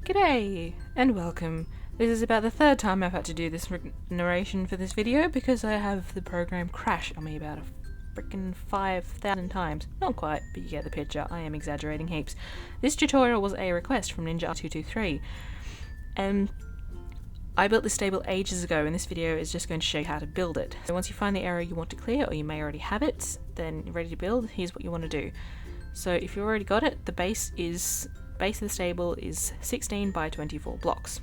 G'day and welcome. This is about the third time I've had to do this narration for this video because I have the program crash on me about a frickin' 5,000 times. Not quite, but you get the picture. I am exaggerating heaps. This tutorial was a request from Ninja223 and I built this stable ages ago and this video is just going to show you how to build it. So once you find the area you want to clear, or you may already have it, then you're ready to build, here's what you want to do. So if you've already got it, the base of the stable is 16 by 24 blocks.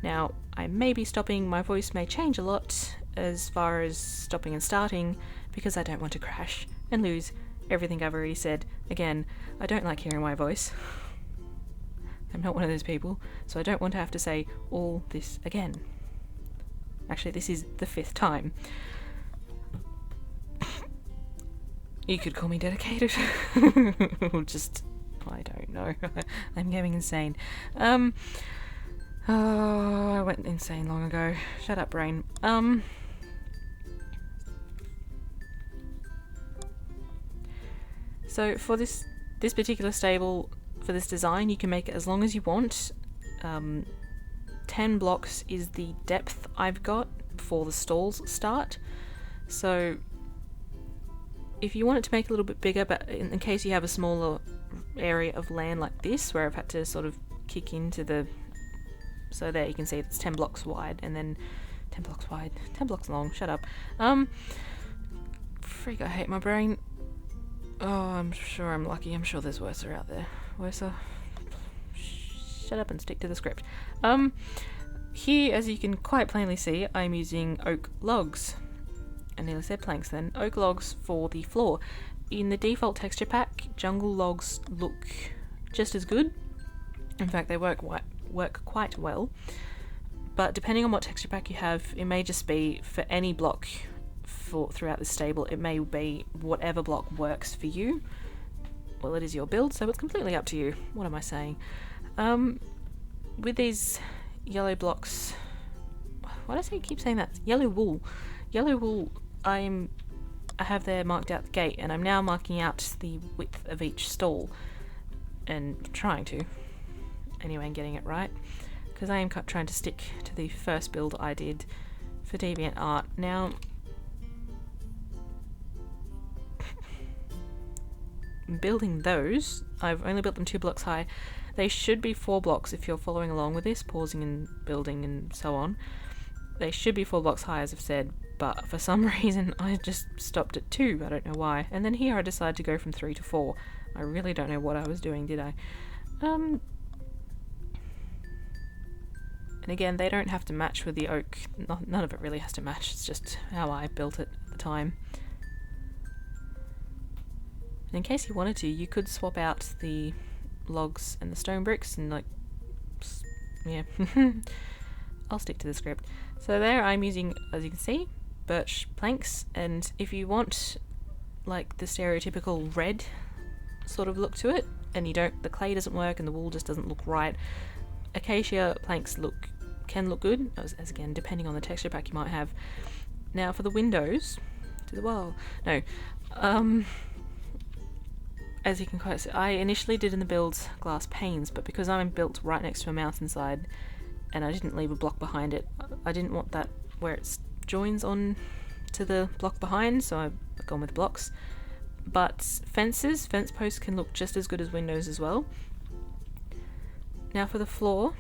Now I may be stopping, my voice may change a lot as far as stopping and starting because I don't want to crash and lose everything I've already said. Again, I don't like hearing my voice. I'm not one of those people, so I don't want to have to say all this again. Actually, this is the 5th time. You could call me dedicated. Or just, I don't know. I'm getting insane. Oh, I went insane long ago. Shut up, brain. So for this particular stable, for this design, you can make it as long as you want. 10 blocks is the depth I've got before the stalls start. So if you want it to make it a little bit bigger, but in case you have a smaller area of land like this, where I've had to sort of kick into the... So there you can see it's 10 blocks wide, and then 10 blocks wide, 10 blocks long, shut up. Freak, I hate my brain. Oh, I'm sure I'm lucky, I'm sure there's worser out there. Worser? Shut up and stick to the script. Here, as you can quite plainly see, I'm using oak logs. I nearly said planks then. Oak logs for the floor. In the default texture pack, jungle logs look just as good. In fact, they work quite well. But depending on what texture pack you have, it may just be for any block throughout the stable. It may be whatever block works for you. Well, it is your build, so it's completely up to you. What am I saying? With these yellow blocks... Why do I keep saying that? Yellow wool. Yellow wool, I have there marked out the gate, and I'm now marking out the width of each stall. And trying to. Anyway, and getting it right. Because I am trying to stick to the first build I did for DeviantArt. Now... building those, I've only built them 2 blocks high. They should be 4 blocks if you're following along with this, pausing and building and so on. They should be 4 blocks high, as I've said, but for some reason I just stopped at 2, I don't know why. And then here I decided to go from 3 to 4. I really don't know what I was doing, did I? And again, they don't have to match with the oak. None of it really has to match, it's just how I built it at the time. And in case you wanted to, you could swap out the logs and the stone bricks and yeah. I'll stick to the script. So there I'm using, as you can see, birch planks, and if you want like the stereotypical red sort of look to it, and the clay doesn't work and the wool just doesn't look right, acacia planks can look good, as again, depending on the texture pack you might have. Now for the windows, to the wall, no, as you can quite see, I initially did in the build glass panes, but because I'm built right next to a mountainside and I didn't leave a block behind it, I didn't want that where it joins on to the block behind, so I've gone with blocks. But fence posts can look just as good as windows as well. Now for the floor,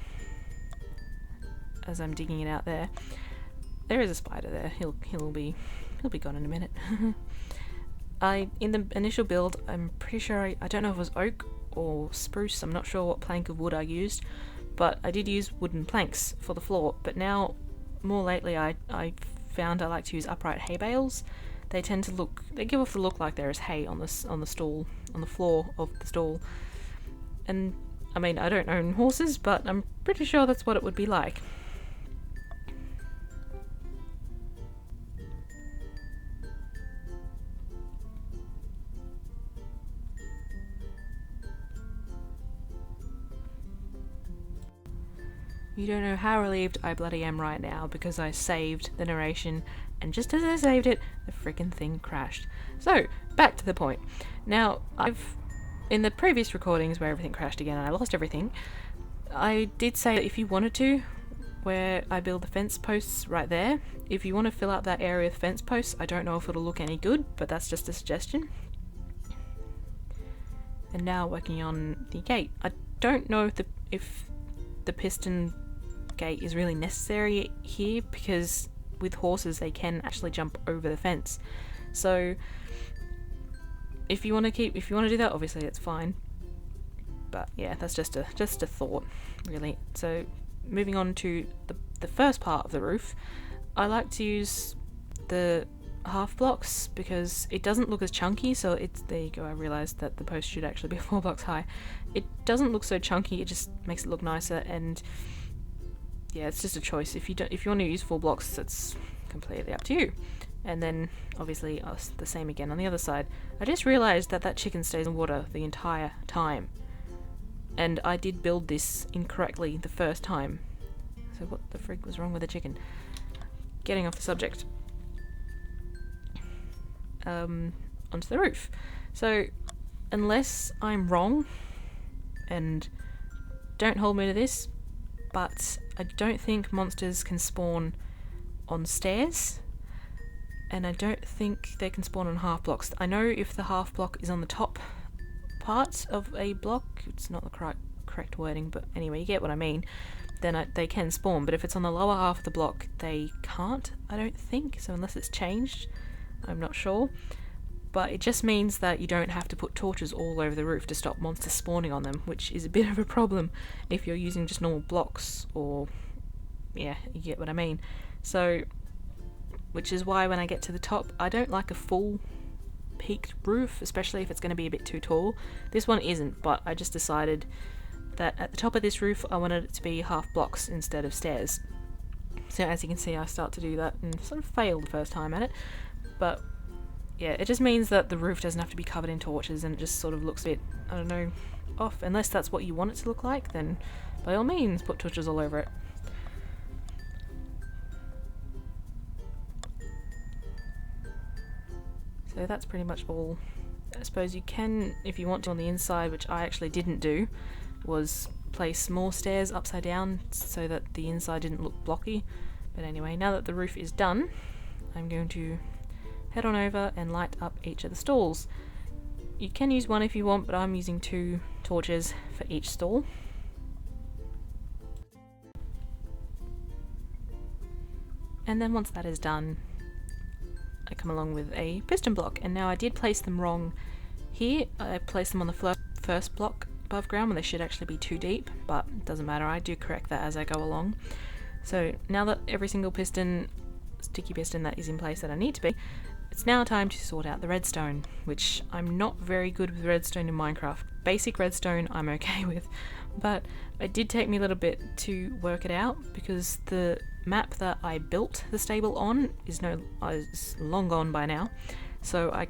as I'm digging it out there is a spider there. He'll be gone in a minute. In the initial build, I'm pretty sure I don't know if it was oak or spruce, I'm not sure what plank of wood I used, but I did use wooden planks for the floor. But now, more lately, I found I like to use upright hay bales. They tend to give off the look like there is hay on the floor of the stall. And I mean, I don't own horses, but I'm pretty sure that's what it would be like. You don't know how relieved I bloody am right now because I saved the narration, and just as I saved it, the frickin' thing crashed. So, back to the point. Now, in the previous recordings where everything crashed again and I lost everything, I did say that if you wanted to, where I build the fence posts right there, if you want to fill out that area with fence posts, I don't know if it'll look any good, but that's just a suggestion. And now working on the gate. I don't know if the piston gate is really necessary here, because with horses they can actually jump over the fence. So if you want to do that, obviously it's fine. But yeah, that's just a thought, really. So moving on to the first part of the roof, I like to use the half blocks because it doesn't look as chunky. So it's, there you go, I realized that the post should actually be 4 blocks high. It doesn't look so chunky, it just makes it look nicer. And yeah, it's just a choice. If you want to use 4 blocks, it's completely up to you. And then obviously the same again on the other side. I just realized that chicken stays in water the entire time, and I did build this incorrectly the first time. So what the frig was wrong with the chicken? Getting off the subject. Onto the roof. So unless I'm wrong, and don't hold me to this, but I don't think monsters can spawn on stairs, and I don't think they can spawn on half blocks. I know if the half block is on the top part of a block, it's not the correct wording, but anyway, you get what I mean, then they can spawn. But if it's on the lower half of the block, they can't, I don't think. So unless it's changed, I'm not sure. But it just means that you don't have to put torches all over the roof to stop monsters spawning on them, which is a bit of a problem if you're using just normal blocks, or yeah, you get what I mean. So, which is why when I get to the top, I don't like a full peaked roof, especially if it's going to be a bit too tall. This one isn't, but I just decided that at the top of this roof I wanted it to be half blocks instead of stairs. So as you can see, I start to do that and sort of failed the first time at it. But yeah, it just means that the roof doesn't have to be covered in torches, and it just sort of looks a bit, I don't know, off. Unless that's what you want it to look like, then by all means put torches all over it. So that's pretty much all. I suppose you can, if you want to, on the inside, which I actually didn't do, was place more stairs upside down so that the inside didn't look blocky. But anyway, now that the roof is done, I'm going to head on over and light up each of the stalls. You can use one if you want, but I'm using 2 torches for each stall. And then once that is done, I come along with a piston block. And now I did place them wrong here. I placed them on the first block above ground when they should actually be 2 deep, but it doesn't matter, I do correct that as I go along. So now that every single sticky piston that is in place that I need to be, it's now time to sort out the redstone, which I'm not very good with redstone in Minecraft. Basic redstone I'm okay with, but it did take me a little bit to work it out, because the map that I built the stable on is long gone by now, so I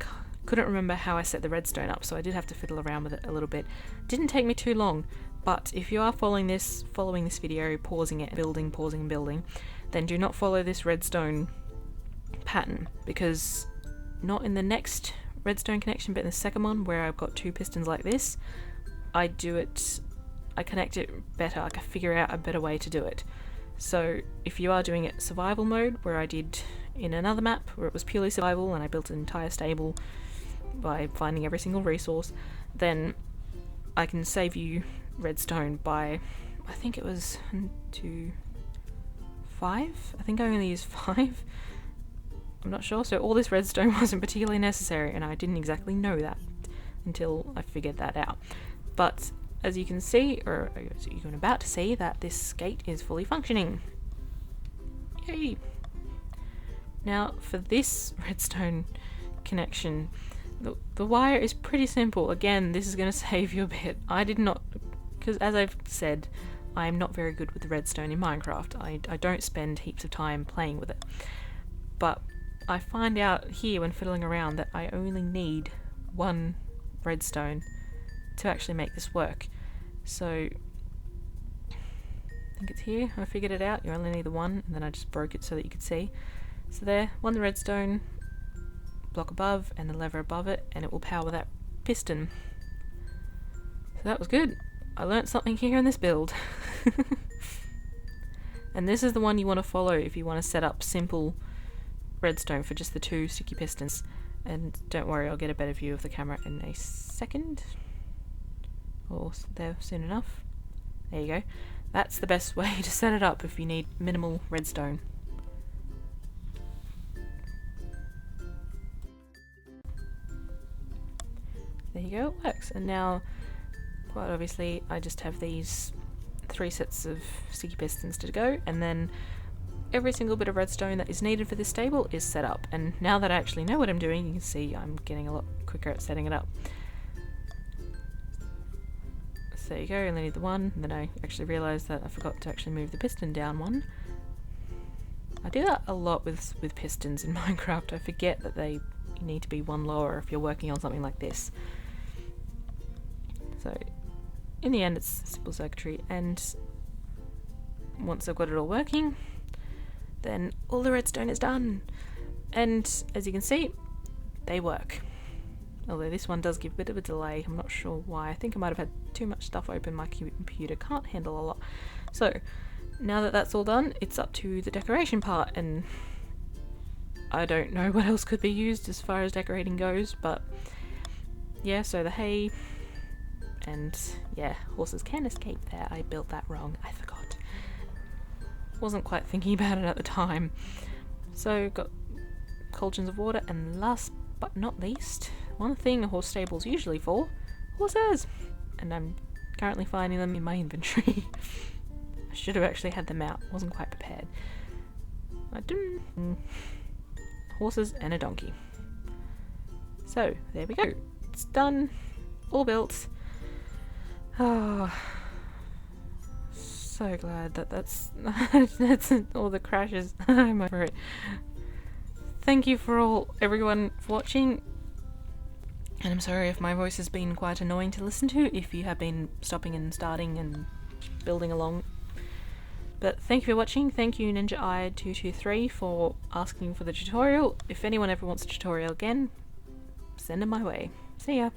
couldn't remember how I set the redstone up, so I did have to fiddle around with it a little bit. Didn't take me too long, but if you are following this video, pausing it, pausing and building, then do not follow this redstone pattern, because not in the next redstone connection, but in the second one where I've got 2 pistons like this, I connect it better. I can figure out a better way to do it. So if you are doing it survival mode, where I did in another map where it was purely survival and I built an entire stable by finding every single resource, then I can save you redstone by, I think it was 2, 5? I think I only used 5. I'm not sure. So all this redstone wasn't particularly necessary, and I didn't exactly know that until I figured that out. But as you can see, or as you're about to see, that this gate is fully functioning. Yay! Now for this redstone connection, the wire is pretty simple. Again, this is going to save you a bit. I did not, because as I've said, I am not very good with the redstone in Minecraft. I don't spend heaps of time playing with it. But I find out here when fiddling around that I only need 1 redstone to actually make this work. So I think it's here. I figured it out. You only need the 1, and then I just broke it so that you could see. So there, 1 redstone block above and the lever above it, and it will power that piston. So that was good. I learnt something here in this build. And this is the one you want to follow if you want to set up simple redstone for just the 2 sticky pistons. And don't worry, I'll get a better view of the camera in a second. Or there soon enough. There you go. That's the best way to set it up if you need minimal redstone. There you go, it works. And now, quite obviously, I just have these 3 sets of sticky pistons to go, and then every single bit of redstone that is needed for this stable is set up. And now that I actually know what I'm doing, you can see I'm getting a lot quicker at setting it up. So there you go, I only need the 1, and then I actually realised that I forgot to actually move the piston down 1. I do that a lot with pistons in Minecraft. I forget that you need to be 1 lower if you're working on something like this. So in the end it's simple circuitry, and once I've got it all working, then all the redstone is done. And as you can see, they work. Although this one does give a bit of a delay, I'm not sure why. I think I might have had too much stuff open, my computer can't handle a lot. So now that that's all done, it's up to the decoration part, and I don't know what else could be used as far as decorating goes, but yeah, so the hay, and yeah, horses can escape there. I built that wrong, I forgot. Wasn't quite thinking about it at the time. So got cauldrons of water, and last but not least, one thing a horse stable's usually for, horses! And I'm currently finding them in my inventory. I should have actually had them out, wasn't quite prepared. I didn't. Horses and a donkey. So, there we go. It's done. All built. Oh, so glad that that's all the crashes. I'm over it. Thank you for everyone for watching. And I'm sorry if my voice has been quite annoying to listen to, if you have been stopping and starting and building along. But thank you for watching. Thank you NinjaEye223 for asking for the tutorial. If anyone ever wants a tutorial again, send them my way. See ya!